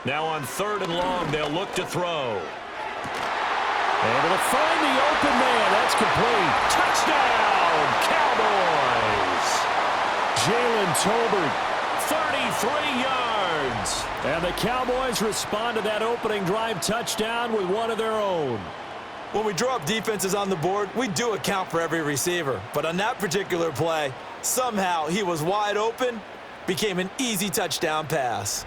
Now on 3rd and long, they'll look to throw. Able to find the open man. That's complete. Touchdown, Cowboys. Jalen Tolbert, 33 yards. And the Cowboys respond to that opening drive touchdown with one of their own. When we draw up defenses on the board, we do account for every receiver. But on that particular play, somehow he was wide open, became an easy touchdown pass.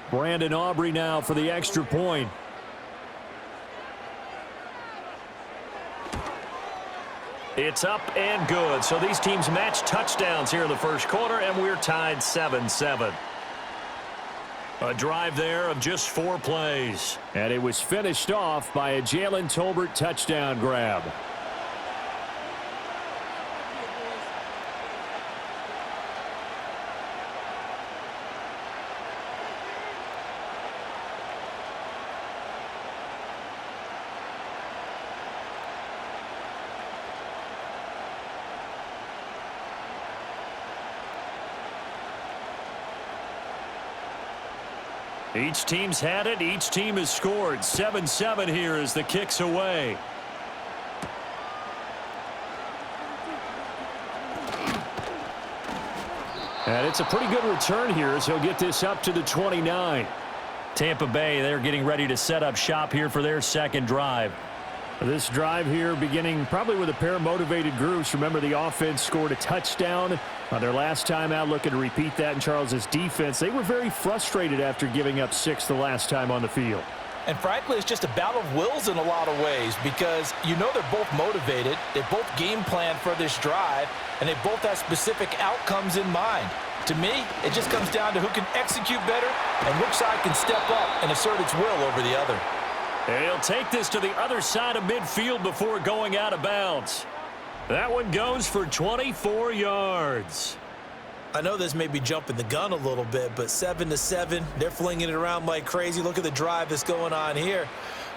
Brandon Aubrey now for the extra point. It's up and good. So these teams match touchdowns here in the first quarter, and we're tied 7-7. A drive there of just 4 plays. And it was finished off by a Jalen Tolbert touchdown grab. Each team's had it. Each team has scored. 7-7 here as the kick's away. And it's a pretty good return here as he'll get this up to the 29. Tampa Bay, they're getting ready to set up shop here for their second drive. This drive here beginning probably with a pair of motivated groups. Remember, the offense scored a touchdown on their last time out, looking to repeat that in Charles' defense. They were very frustrated after giving up 6 the last time on the field. And frankly, it's just a battle of wills in a lot of ways because you know they're both motivated, they both game plan for this drive, and they both have specific outcomes in mind. To me, it just comes down to who can execute better and which side can step up and assert its will over the other. And he'll take this to the other side of midfield before going out of bounds. That one goes for 24 yards. I know this may be jumping the gun a little bit, but 7-7, they're flinging it around like crazy. Look at the drive that's going on here.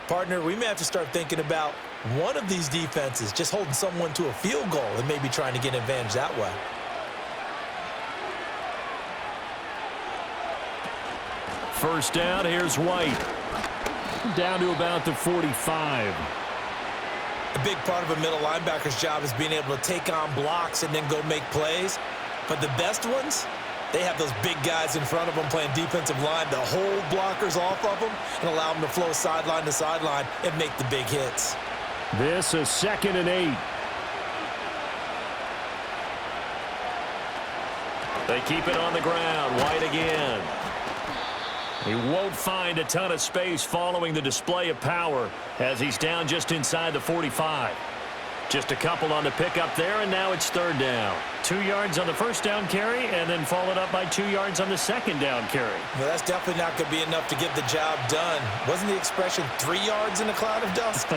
Partner, we may have to start thinking about one of these defenses just holding someone to a field goal and maybe trying to get an advantage that way. First down, here's White. Down to about the 45. A big part of a middle linebacker's job is being able to take on blocks and then go make plays. But the best ones, they have those big guys in front of them playing defensive line to hold blockers off of them and allow them to flow sideline to sideline and make the big hits. This is 2nd and 8. They keep it on the ground. White again. He won't find a ton of space following the display of power as he's down just inside the 45. Just a couple on the pickup there, and now it's 3rd down. 2 yards on the first down carry, and then followed up by 2 yards on the second down carry. Well, that's definitely not going to be enough to get the job done. Wasn't the expression 3 yards in a cloud of dust?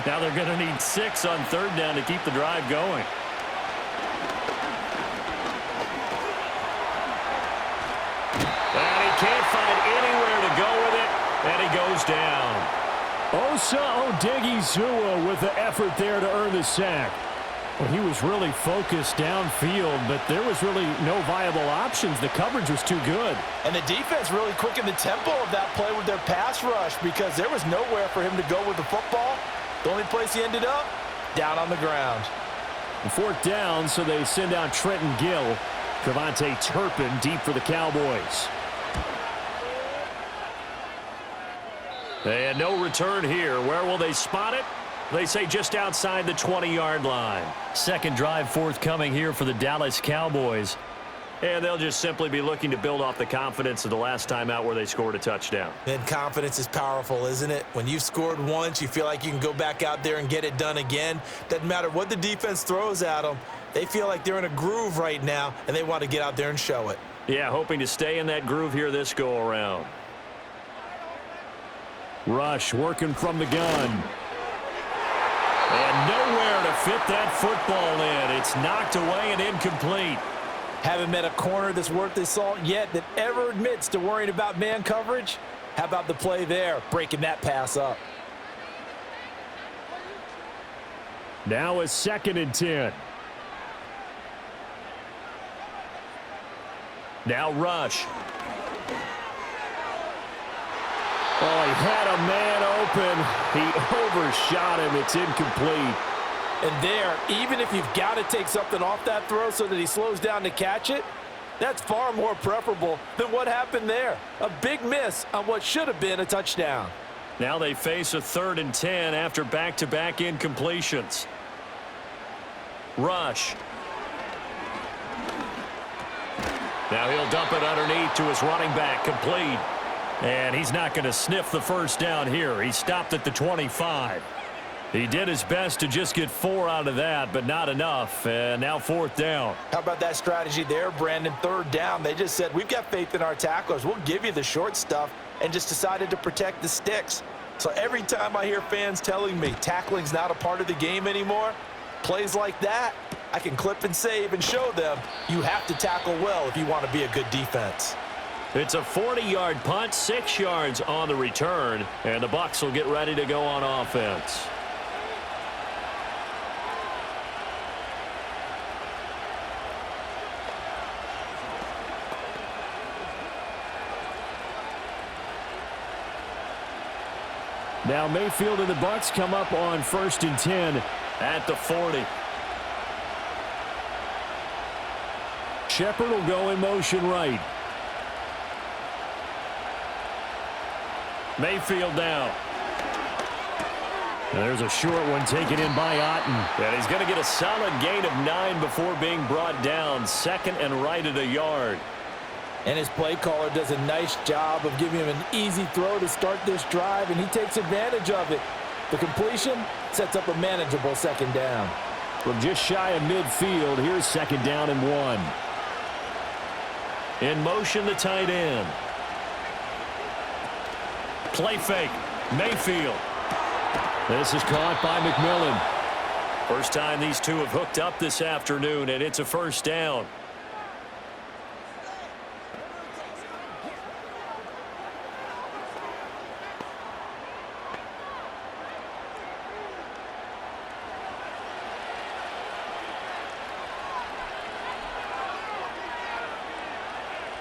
Now they're going to need 6 on 3rd down to keep the drive going. And he can't find anywhere to go with it, and he goes down. Osa Odighizuwa with the effort there to earn the sack. Well, he was really focused downfield, but there was really no viable options. The coverage was too good. And the defense really quickened the tempo of that play with their pass rush because there was nowhere for him to go with the football. The only place he ended up, down on the ground. 4th down, so they send out Trenton Gill. Devontae Turpin deep for the Cowboys. And no return here. Where will they spot it? They say just outside the 20-yard line. Second drive forthcoming here for the Dallas Cowboys. And they'll just simply be looking to build off the confidence of the last time out where they scored a touchdown. And confidence is powerful, isn't it? When you've scored once, you feel like you can go back out there and get it done again. Doesn't matter what the defense throws at them. They feel like they're in a groove right now, and they want to get out there and show it. Yeah, hoping to stay in that groove here this go-around. Rush working from the gun. And nowhere to fit that football in. It's knocked away and incomplete. Haven't met a corner that's worth his salt yet that ever admits to worrying about man coverage. How about the play there, breaking that pass up? Now a 2nd and 10. Now rush. Oh, he had a man open. He overshot him. It's incomplete. And there, even if you've got to take something off that throw so that he slows down to catch it, that's far more preferable than what happened there. A big miss on what should have been a touchdown. Now they face a 3rd and 10 after back-to-back incompletions. Rush. Now he'll dump it underneath to his running back, complete. And he's not going to sniff the first down here. He stopped at the 25. He did his best to just get 4 out of that, but not enough. And now 4th down. How about that strategy there, Brandon? 3rd down. They just said, we've got faith in our tacklers. We'll give you the short stuff, and just decided to protect the sticks. So every time I hear fans telling me tackling's not a part of the game anymore, plays like that, I can clip and save and show them you have to tackle well if you want to be a good defense. It's a 40-yard punt, 6 yards on the return, and the Bucs will get ready to go on offense. Now Mayfield and the Bucs come up on 1st and 10 at the 40. Shepard will go in motion right. Mayfield now. And there's a short one taken in by Otten. And he's going to get a solid gain of 9 before being brought down. 2nd and right at a yard. And his play caller does a nice job of giving him an easy throw to start this drive, and he takes advantage of it. The completion sets up a manageable 2nd down. From just shy of midfield, here's 2nd down and 1. In motion, the tight end. Play fake. Mayfield. This is caught by McMillan. First time these two have hooked up this afternoon, and it's a 1st down.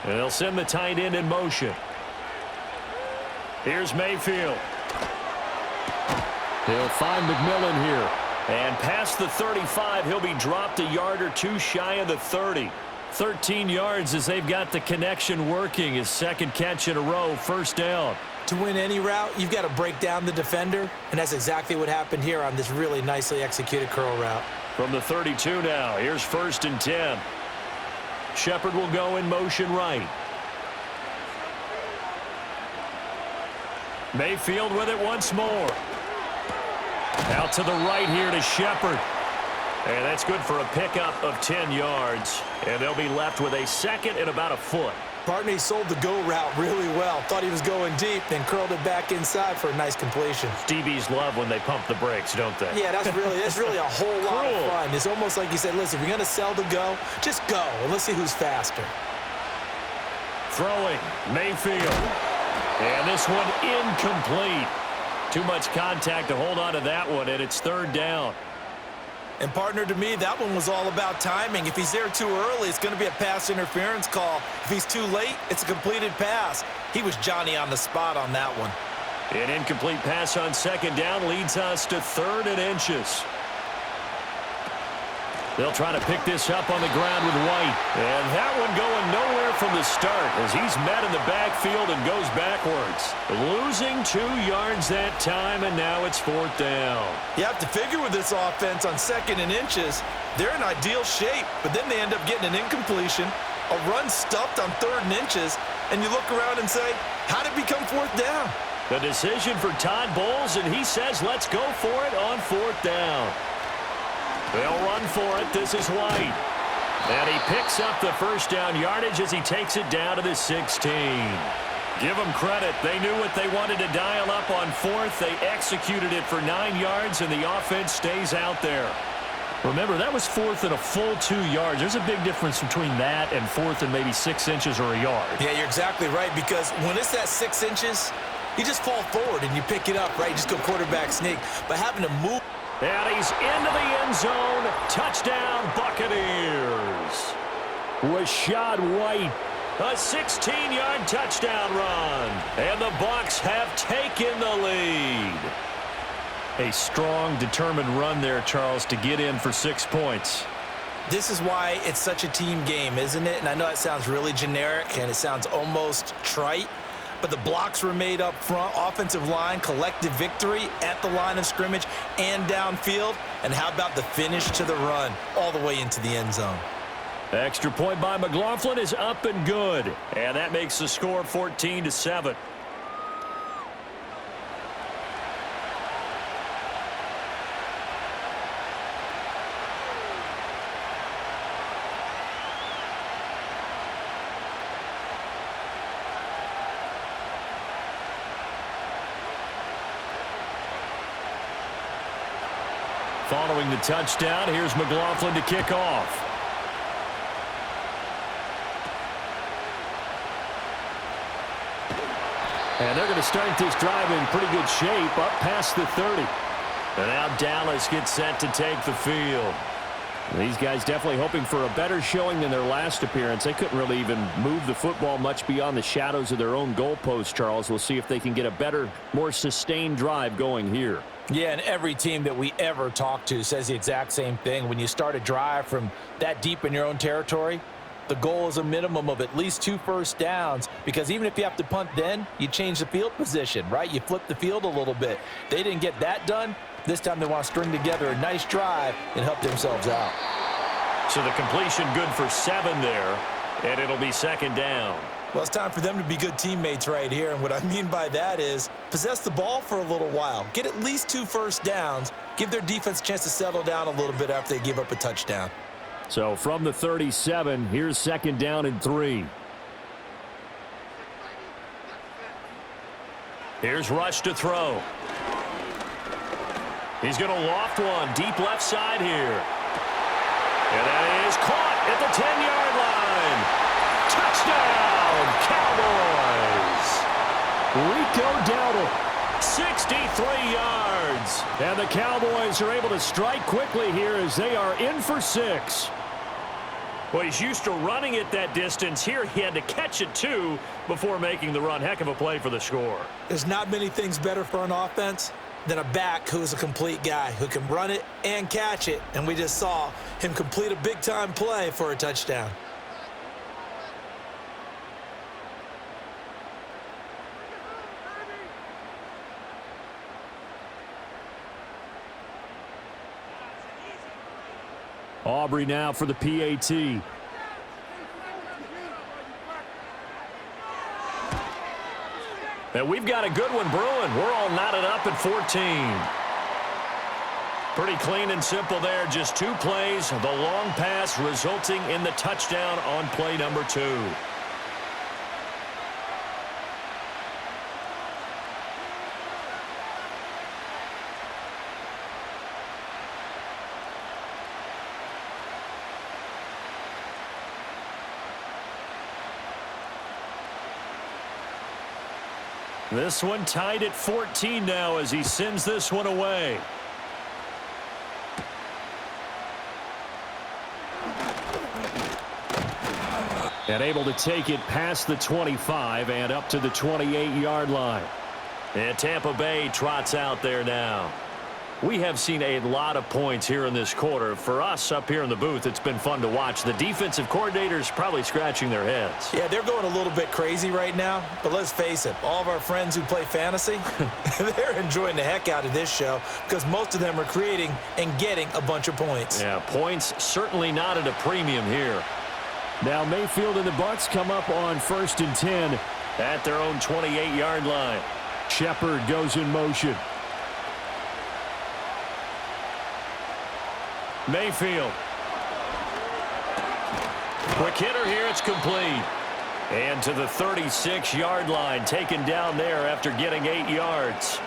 And they'll send the tight end in motion. Here's Mayfield. He'll find McMillan here. And past the 35, he'll be dropped a yard or 2 shy of the 30. 13 yards as they've got the connection working. His 2nd catch in a row, 1st down. To win any route, you've got to break down the defender, and that's exactly what happened here on this really nicely executed curl route. From the 32 now, here's 1st and 10. Shepard will go in motion right. Mayfield with it once more. Out to the right here to Shepard. And that's good for a pickup of 10 yards. And they'll be left with a 2nd and about a foot. Partner, he sold the go route really well. Thought he was going deep, then curled it back inside for a nice completion. DBs love when they pump the brakes, don't they? Yeah, that's really a whole lot of fun. It's almost like you said, listen, if you're going to sell the go, just go, and let's see who's faster. Throwing, Mayfield. And this one incomplete. Too much contact to hold on to that one, and it's 3rd down. And partner, to me, that one was all about timing. If he's there too early, it's going to be a pass interference call. If he's too late, it's a completed pass. He was Johnny on the spot on that one. An incomplete pass on 2nd down leads us to 3rd and inches. They'll try to pick this up on the ground with White. And that one going nowhere from the start as he's met in the backfield and goes backwards. Losing 2 yards that time, and now it's 4th down. You have to figure with this offense on 2nd and inches, they're in ideal shape, but then they end up getting an incompletion, a run stuffed on 3rd and inches, and you look around and say, how did it become 4th down? The decision for Todd Bowles, and he says let's go for it on 4th down. They'll run for it. This is White. And he picks up the 1st down yardage as he takes it down to the 16. Give them credit. They knew what they wanted to dial up on 4th. They executed it for 9 yards, and the offense stays out there. Remember, that was fourth and a full 2 yards. There's a big difference between that and fourth and maybe 6 inches or a yard. Yeah, you're exactly right, because when it's at 6 inches, you just fall forward and you pick it up, right? You just go quarterback sneak. But having to move. And he's into the end zone. Touchdown, Buccaneers. Rashad White, a 16-yard touchdown run. And the Bucs have taken the lead. A strong, determined run there, Charles, to get in for 6 points. This is why it's such a team game, isn't it? And I know it sounds really generic and it sounds almost trite, but the blocks were made up front, offensive line, collective victory at the line of scrimmage and downfield. And how about the finish to the run all the way into the end zone? Extra point by McLaughlin is up and good. And that makes the score 14-7. Following the touchdown, here's McLaughlin to kick off. And they're going to start this drive in pretty good shape, up past the 30. And now Dallas gets set to take the field. These guys definitely hoping for a better showing than their last appearance. They couldn't really even move the football much beyond the shadows of their own goalpost, Charles. We'll see if they can get a better, more sustained drive going here. Yeah, and every team that we ever talk to says the exact same thing. When you start a drive from that deep in your own territory, the goal is a minimum of at least 2 first downs, because even if you have to punt then, you change the field position, right? You flip the field a little bit. They didn't get that done. This time they want to string together a nice drive and help themselves out. So the completion good for 7 there, and it'll be second down. Well, it's time for them to be good teammates right here, and what I mean by that is possess the ball for a little while. Get at least 2 first downs. Give their defense a chance to settle down a little bit after they give up a touchdown. So from the 37, here's second down and 3. Here's Rush to throw. He's going to loft one deep left side here. And that is caught at the 10-yard line. Touchdown, Cowboys. Rico Dowdle, 63 yards. And the Cowboys are able to strike quickly here as they are in for 6. Well, he's used to running it that distance. Here he had to catch it, too, before making the run. Heck of a play for the score. There's not many things better for an offense than a back who is a complete guy who can run it and catch it. And we just saw him complete a big-time play for a touchdown. Aubrey now for the PAT. And we've got a good one brewing. We're all knotted up at 14. Pretty clean and simple there. Just 2 plays. The long pass resulting in the touchdown on play number 2. This one tied at 14 now as he sends this one away. And able to take it past the 25 and up to the 28-yard line. And Tampa Bay trots out there now. We have seen a lot of points here in this quarter. For us up here in the booth, it's been fun to watch. The defensive coordinators probably scratching their heads. Yeah, they're going a little bit crazy right now. But let's face it, all of our friends who play fantasy, they're enjoying the heck out of this show because most of them are creating and getting a bunch of points. Yeah, points certainly not at a premium here. Now Mayfield and the Bucs come up on 1st and 10 at their own 28-yard line. Shepard goes in motion. Mayfield. Quick hitter here. It's complete. And to the 36-yard line. Taken down there after getting 8 yards.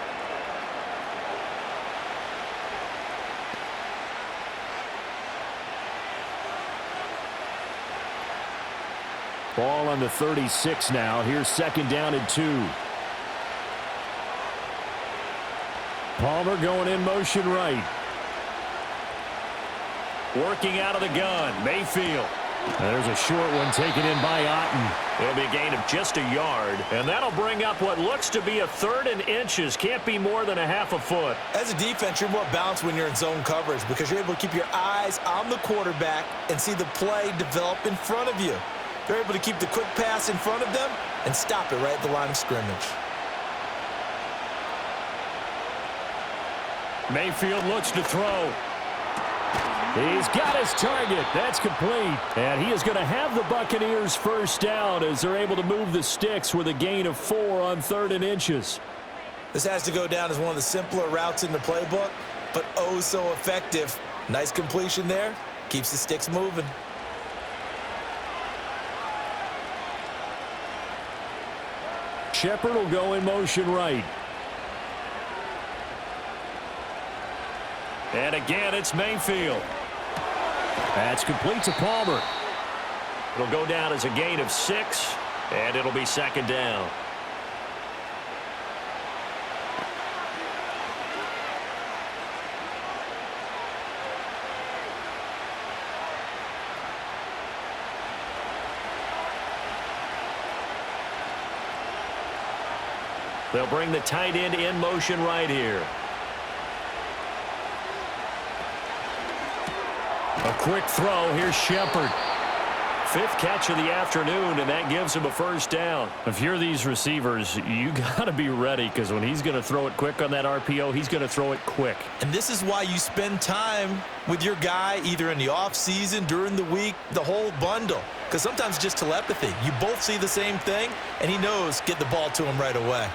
Ball on the 36 now. Here's second down and 2. Palmer going in motion right. Working out of the gun. Mayfield. There's a short one taken in by Otten. It'll be a gain of just a yard. And that'll bring up what looks to be a 3rd and inches. Can't be more than a half a foot. As a defense, you're more balanced when you're in zone coverage because you're able to keep your eyes on the quarterback and see the play develop in front of you. They're able to keep the quick pass in front of them and stop it right at the line of scrimmage. Mayfield looks to throw. He's got his target. That's complete. And he is going to have the Buccaneers first down as they're able to move the sticks with a gain of 4 on 3rd and inches. This has to go down as one of the simpler routes in the playbook, but oh so effective. Nice completion there. Keeps the sticks moving. Shepard will go in motion right. And again, it's Mayfield. That's complete to Palmer. It'll go down as a gain of 6, and it'll be second down. They'll bring the tight end in motion right here. A quick throw. Here's Shepard. 5th catch of the afternoon, and that gives him a first down. If you're these receivers, you got to be ready because when he's going to throw it quick on that RPO, he's going to throw it quick. And this is why you spend time with your guy either in the offseason, during the week, the whole bundle. Because sometimes just telepathy. You both see the same thing, and he knows get the ball to him right away.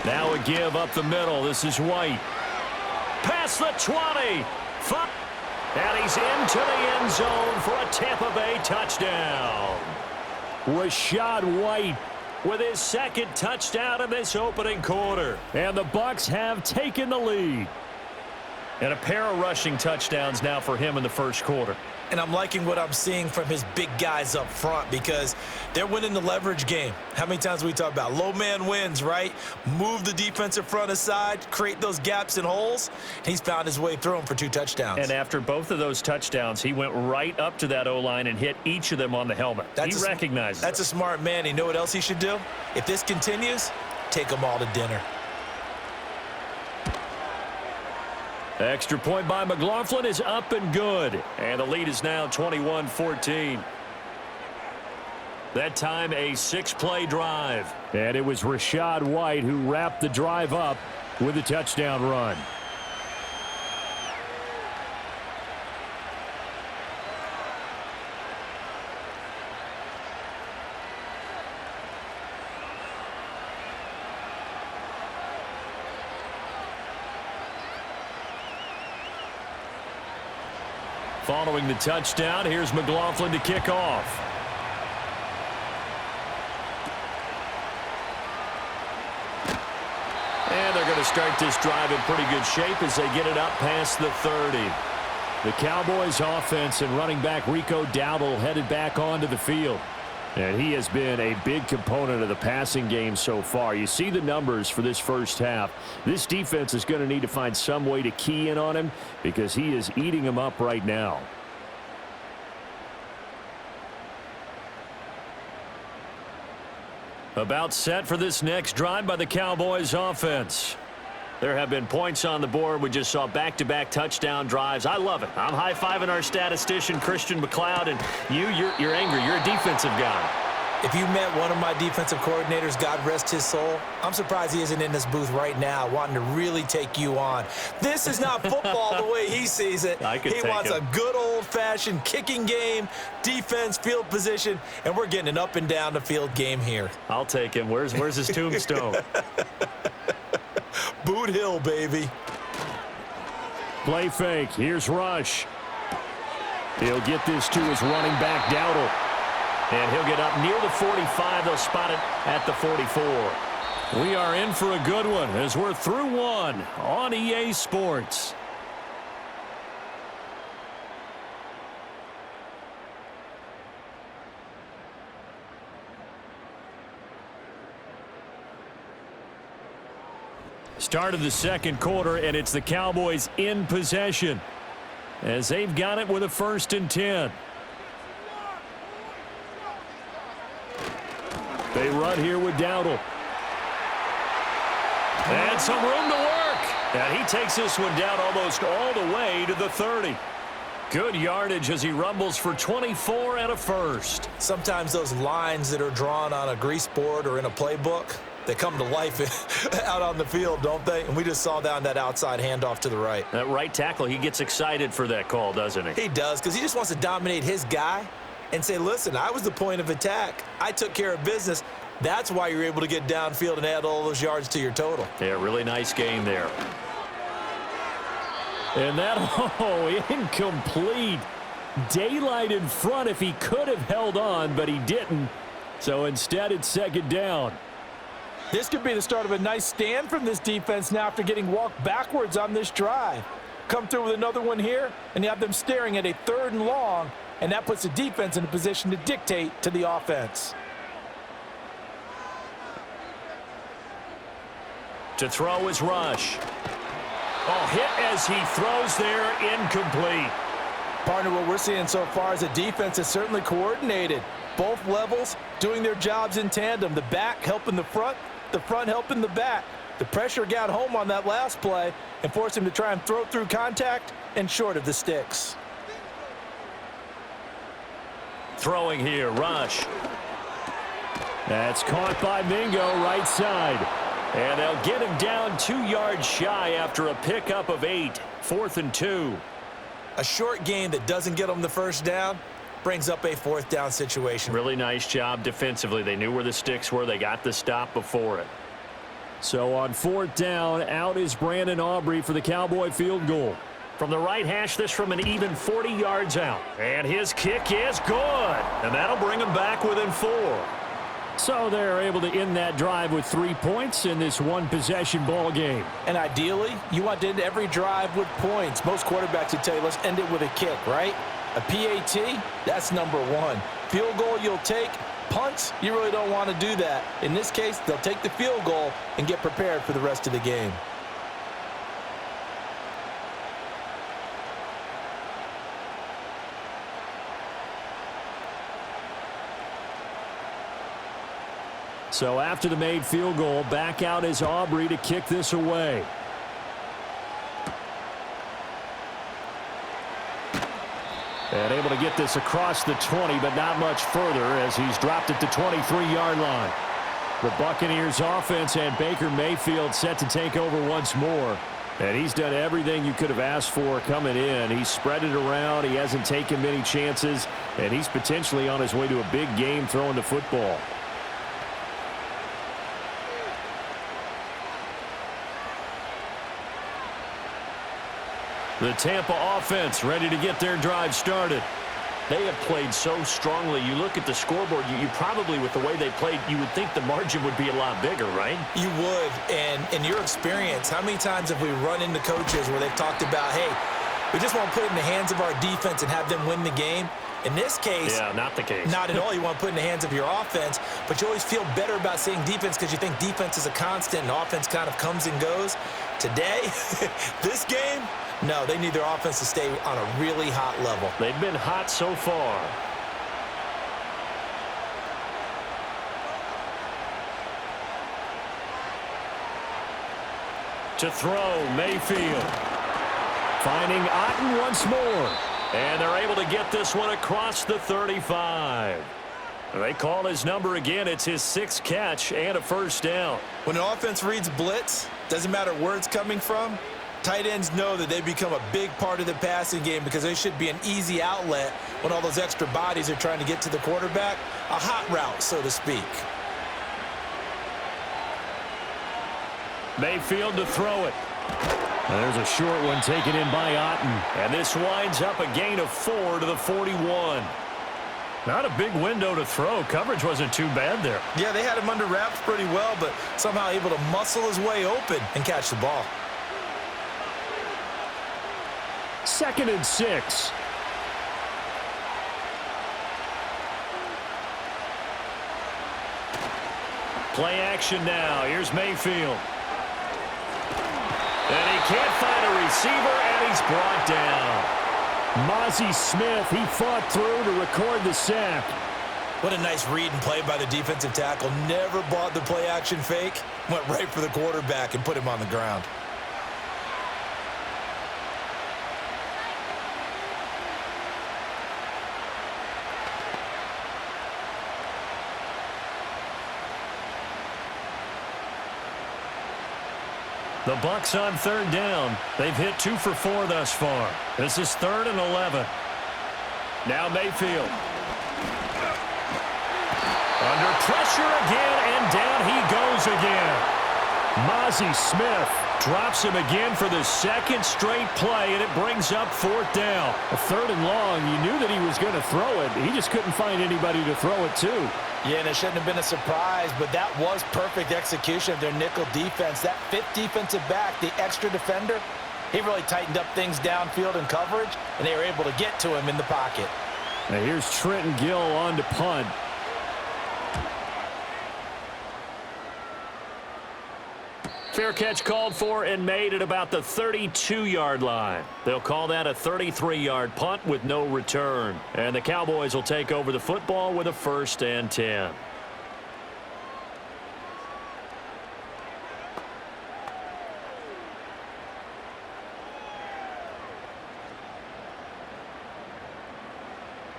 Now a give up the middle. This is White. Past the 20. And he's into the end zone for a Tampa Bay touchdown. Rachaad White with his 2nd touchdown in this opening quarter. And the Bucs have taken the lead. And a pair of rushing touchdowns now for him in the first quarter. And I'm liking what I'm seeing from his big guys up front because they're winning the leverage game. How many times we talk about low man wins, right? Move the defensive front aside, create those gaps and holes. He's found his way through them for 2 touchdowns. And after both of those touchdowns, he went right up to that O-line and hit each of them on the helmet. He recognizes That's a smart man. You know what else he should do? If this continues, take them all to dinner. Extra point by McLaughlin is up and good. And the lead is now 21-14. That time a 6-play drive. And it was Rachaad White who wrapped the drive up with a touchdown run. Following the touchdown, here's McLaughlin to kick off. And they're going to start this drive in pretty good shape as they get it up past the 30. The Cowboys offense and running back Rico Dowdle headed back onto the field. And he has been a big component of the passing game so far. You see the numbers for this first half. This defense is going to need to find some way to key in on him because he is eating them up right now. About set for this next drive by the Cowboys offense. There have been points on the board. We just saw back-to-back touchdown drives. I love it. I'm high-fiving our statistician, Christian McLeod, and you're angry. You're a defensive guy. If you met one of my defensive coordinators, God rest his soul, I'm surprised he isn't in this booth right now wanting to really take you on. This is not football the way he sees it. He wants a good old-fashioned kicking game, defense, field position, and we're getting an up-and-down-the-field game here. I'll take him. Where's his tombstone? Boot Hill, baby. Play fake. Here's Rush. He'll get this to his running back, Dowdle. And he'll get up near the 45. They'll spot it at the 44. We are in for a good one as we're through one on EA Sports. Start of the second quarter, and it's the Cowboys in possession as they've got it with a 1st and 10. They run here with Dowdle. And some room to work. And he takes this one down almost all the way to the 30. Good yardage as he rumbles for 24 and a first. Sometimes those lines that are drawn on a grease board or in a playbook, they come to life out on the field, don't they? And we just saw down that outside handoff to the right. That right tackle, he gets excited for that call, doesn't he? He does, because he just wants to dominate his guy and say, listen, I was the point of attack. I took care of business. That's why you're able to get downfield and add all those yards to your total. Yeah, really nice game there. And that, incomplete. Daylight in front if he could have held on, but he didn't. So instead, it's 2nd down. This could be the start of a nice stand from this defense now after getting walked backwards on this drive. Come through with another one here, and you have them staring at a 3rd and long, and that puts the defense in a position to dictate to the offense. To throw is Rush. Oh, hit as he throws there, incomplete. Partner, what we're seeing so far is a defense that's certainly coordinated. Both levels doing their jobs in tandem. The back helping the front helping the back. The pressure got home on that last play and forced him to try and throw through contact and short of the sticks. Throwing here, Rush. That's caught by Mingo, right side. And they'll get him down 2 yards shy after a pickup of 8. 4th and 2. A short game that doesn't get them the first down brings up a 4th down situation. Really nice job defensively. They knew where the sticks were. They got the stop before it. So on 4th down, out is Brandon Aubrey for the Cowboy field goal. From the right hash, this from an even 40 yards out. And his kick is good. And that'll bring him back within 4. So they're able to end that drive with 3 points in this one-possession ball game. And ideally, you want to end every drive with points. Most quarterbacks would tell you, let's end it with a kick, right? A PAT, that's number 1. Field goal you'll take. Punts, you really don't want to do that. In this case, they'll take the field goal and get prepared for the rest of the game. So after the made field goal, back out is Aubrey to kick this away. And able to get this across the 20, but not much further as he's dropped it to 23-yard line. The Buccaneers offense and Baker Mayfield set to take over once more. And he's done everything you could have asked for coming in. He's spread it around. He hasn't taken many chances. And he's potentially on his way to a big game throwing the football. The Tampa offense ready to get their drive started. They have played so strongly. You look at the scoreboard, you probably, with the way they played, you would think the margin would be a lot bigger, right? You would. And in your experience, how many times have we run into coaches where they've talked about, hey, we just want to put it in the hands of our defense and have them win the game? In this case, yeah, not the case. Not at all. You want to put it in the hands of your offense, but you always feel better about saying defense because you think defense is a constant and offense kind of comes and goes. Today, this game, no, they need their offense to stay on a really hot level. They've been hot so far. To throw, Mayfield. Finding Otten once more. And they're able to get this one across the 35. They call his number again. It's his 6th catch and a first down. When an offense reads blitz, doesn't matter where it's coming from, tight ends know that they become a big part of the passing game because they should be an easy outlet when all those extra bodies are trying to get to the quarterback. A hot route, so to speak. Mayfield to throw it. There's a short one taken in by Otten. And this winds up a gain of 4 to the 41. Not a big window to throw. Coverage wasn't too bad there. Yeah, they had him under wraps pretty well, but somehow able to muscle his way open and catch the ball. 2nd and 6. Play action now. Here's Mayfield. And he can't find a receiver, and he's brought down. Mozzie Smith, he fought through to record the sack. What a nice read and play by the defensive tackle. Never bought the play-action fake. Went right for the quarterback and put him on the ground. The Bucs on third down. They've hit 2 for 4 thus far. This is 3rd and 11. Now Mayfield. Under pressure again, and down he goes again. Mozzie Smith drops him again for the second straight play, and it brings up 4th down. A 3rd and long. You knew that he was going to throw it. He just couldn't find anybody to throw it to. Yeah, and it shouldn't have been a surprise, but that was perfect execution of their nickel defense. That 5th defensive back, the extra defender, he really tightened up things downfield in coverage, and they were able to get to him in the pocket. Now here's Trenton Gill on to punt. Fair catch called for and made at about the 32-yard line. They'll call that a 33-yard punt with no return. And the Cowboys will take over the football with a 1st and 10.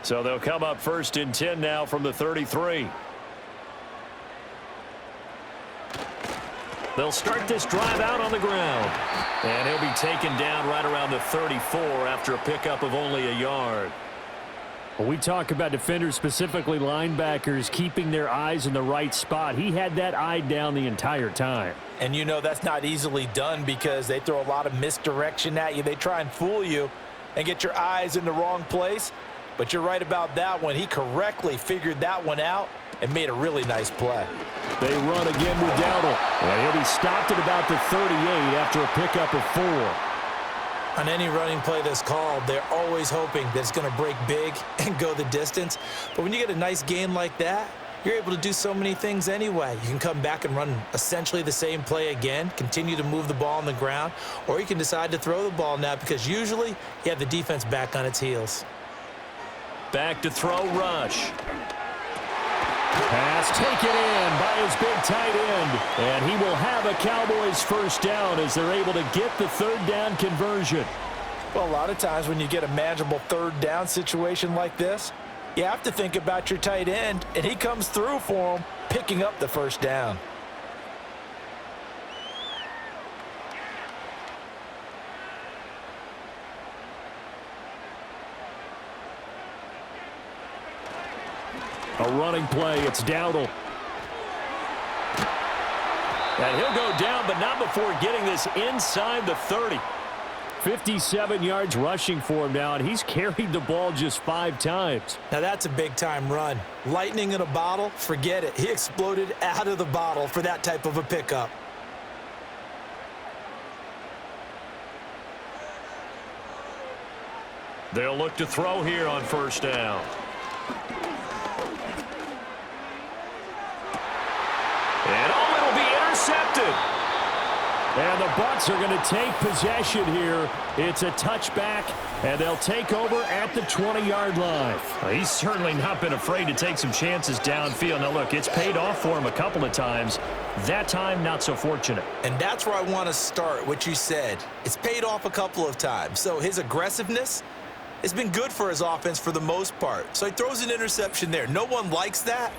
So they'll come up 1st and 10 now from the 33. They'll start this drive out on the ground. And he'll be taken down right around the 34 after a pickup of only a yard. Well, we talk about defenders, specifically linebackers, keeping their eyes in the right spot. He had that eye down the entire time. And you know that's not easily done because they throw a lot of misdirection at you. They try and fool you and get your eyes in the wrong place. But you're right about that one. He correctly figured that one out and made a really nice play. They run again with Dowdle. And he'll be stopped at about the 38 after a pickup of 4. On any running play that's called, they're always hoping that it's going to break big and go the distance. But when you get a nice gain like that, you're able to do so many things anyway. You can come back and run essentially the same play again, continue to move the ball on the ground, or you can decide to throw the ball now because usually you have the defense back on its heels. Back to throw, Rush. Pass taken in by his big tight end. And he will have a Cowboys 1st down as they're able to get the 3rd down conversion. Well, a lot of times when you get a manageable 3rd down situation like this, you have to think about your tight end, and he comes through for him, picking up the 1st down. A running play, it's Dowdle. And he'll go down, but not before getting this inside the 30. 57 yards rushing for him now, and he's carried the ball just 5 times. Now that's a big-time run. Lightning in a bottle, forget it. He exploded out of the bottle for that type of a pickup. They'll look to throw here on 1st down. And it'll be intercepted. And the Bucs are going to take possession here. It's a touchback, and they'll take over at the 20-yard line. Well, he's certainly not been afraid to take some chances downfield. Now, look, it's paid off for him a couple of times. That time, not so fortunate. And that's where I want to start, what you said. It's paid off a couple of times. So his aggressiveness has been good for his offense for the most part. So he throws an interception there. No one likes that,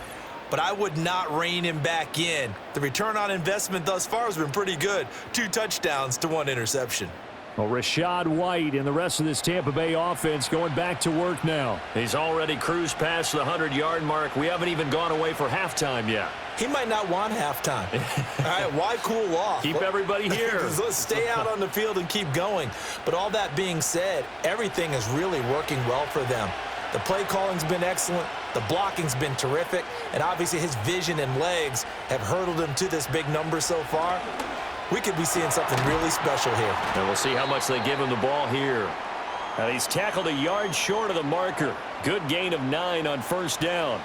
but I would not rein him back in. The return on investment thus far has been pretty good. 2 touchdowns to 1 interception. Well, Rachaad White and the rest of this Tampa Bay offense going back to work now. He's already cruised past the 100-yard mark. We haven't even gone away for halftime yet. He might not want halftime. All right, why cool off? Keep everybody here. Let's stay out on the field and keep going. But all that being said, everything is really working well for them. The play calling's been excellent. The blocking's been terrific. And obviously his vision and legs have hurdled him to this big number so far. We could be seeing something really special here. And we'll see how much they give him the ball here. Now he's tackled a yard short of the marker. Good gain of 9 on 1st down.